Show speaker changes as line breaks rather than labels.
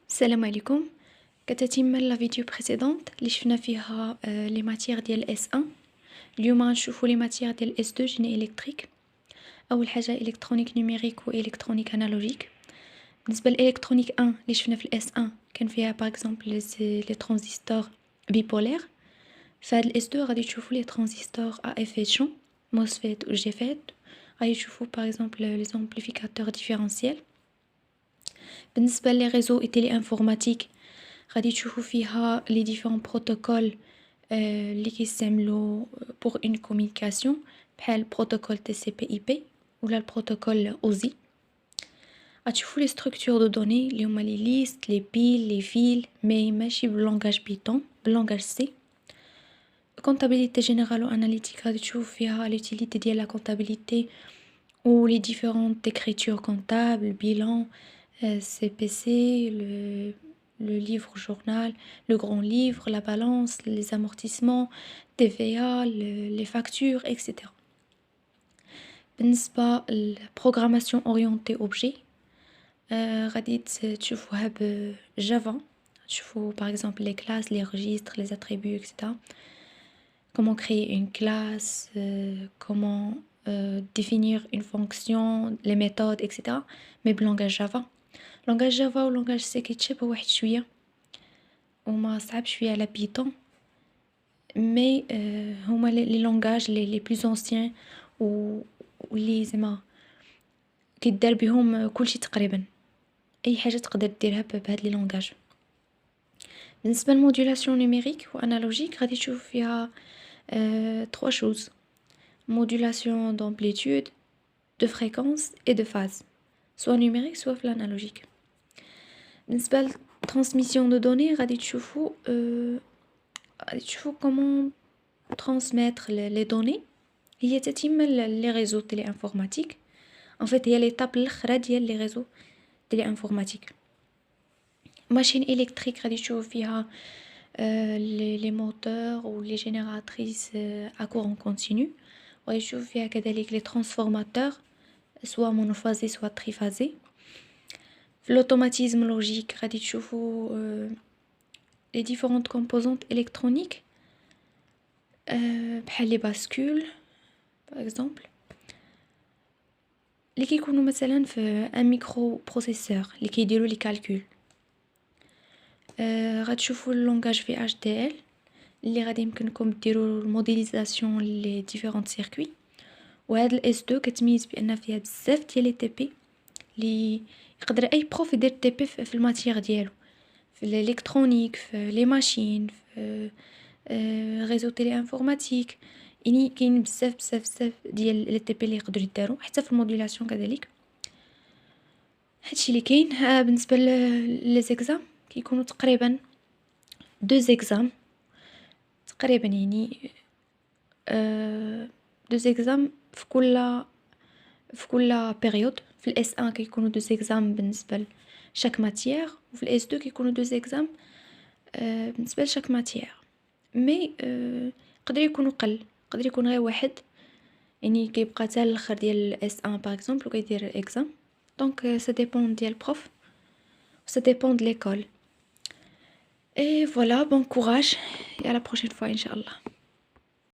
السلام عليكم. كتتم لا فيديو بريسيدونت اللي شفنا فيها لي ماتيير ديال اس 1. اليوم غنشوفوا لي ماتيير ديال اس 2 جيني الكتريك. اول حاجه الكترونيك نيميريك و الكترونيك انالوجيك. بالنسبه للالكترونيك 1 اللي شفنا في الاس 1 كان فيها باغ اكزومبل لي ترانزستور بيبولير. فهاد الاس 2 غادي تشوفوا لي ترانزستور ا افيت شون موسفيت و جيفيت. غادي تشوفوا باغ اكزومبل لي زامبليفيكاتور ديفيرونسيال. بالنسبه لي ريزو اي تيلي انفورماتيك غادي تشوفوا فيها لي ديفيرون بروتوكول اللي كيستعملوا بور اون كومونيكاسيون بحال بروتوكول تي سي بي اي بي ولا البروتوكول اوزي. غتشوفوا لي ستركتور دو دوني اللي هما لي ليست لي بيل لي فيل مي ماشي باللونغاج بيتون باللونغاج سي. كونطابيليتي جينيرال و اناليتيك غادي تشوفوا فيها لوتيليتي ديال لا كونطابيليتي ou les différentes écritures comptables, bilan, CPC, le livre journal, le grand livre, la balance, les amortissements, TVA, les factures, etc. بالنسبة للprogrammation orientée objet غادي تشوفوها بجافا. تشوفوا par exemple les classes, les registres, les attributs, etc. Comment créer une classe, comment définir une fonction, les méthodes, etc. mais باللونغاج جافا. لونغاج جافا و لونغاج سي كيتشابهوا واحد شويه وما صعب شويه على بيتون مي هما لي لونغاج لي بلوز انسيان واللي زعما كيدار بهم كلشي تقريبا اي حاجه تقدر ديرها بهاد لي لونغاج. بالنسبه للمودولاسيون نيميريك و انالوجيك غادي تشوف فيها 3 choses: modulation d'amplitude, de fréquence et de phase, soit numérique soit في l'analogique. بالنسبة للترانسميسيون دو دوني غادي تشوفوا comment transmettre les données. هي تتم لي ريزو تيلي انفورماتيك. en fait هي ليطاب الاخرى ديال لي ريزو تيلي انفورماتيك. ماشين الكتريك غادي تشوف فيها les moteurs ou les génératrices à courant continu. غادي تشوف فيها كذلك les transformateurs soit monophasés soit triphasés. في l'automatisme logique غادي تشوفوا les différentes composantes électroniques بحال les bascules par exemple اللي كيكونوا مثلا في un microprocesseur اللي كيديروا لي calcul. غتشوفوا اللونغاج في اتش دي ال اللي غادي يمكنكم ديروا الموديليزاسيون لي ديفيرونت سيركوي. وهاد الاس 2 كتميز بان فيها بزاف ديال لي تي بي اللي يقدر اي بروف يدير تي بي في الماتيير ديالو في الالكترونيك في لي ماشين في ريزو تيلي انفورماتيك. يعني كاين بزاف ديال لي تي بي اللي يقدروا يداروا حتى في الموديلاسيون كذلك. هادشي اللي كاين. بالنسبه لي زيكزام كيكونوا تقريبا 2 زيكزام تقريبا يعني 2 زيكزام في كل بيريود. في الاس 1 كيكونوا 2 زيكزام بالنسبه لشاك ماتيير وفي الاس 2 كيكونوا 2 زيكزام بالنسبه لشاك ماتيير مي يقدر يكونوا قل يقدر يكون غير واحد يعني كيبقى حتى الاخر ديال الاس 1 باغ اكزومبل وكيدير اكزام. دونك سا ديبون ديال البروف سا ديبون د ليكول. Et voilà, bon courage et à la prochaine fois, Inch'Allah.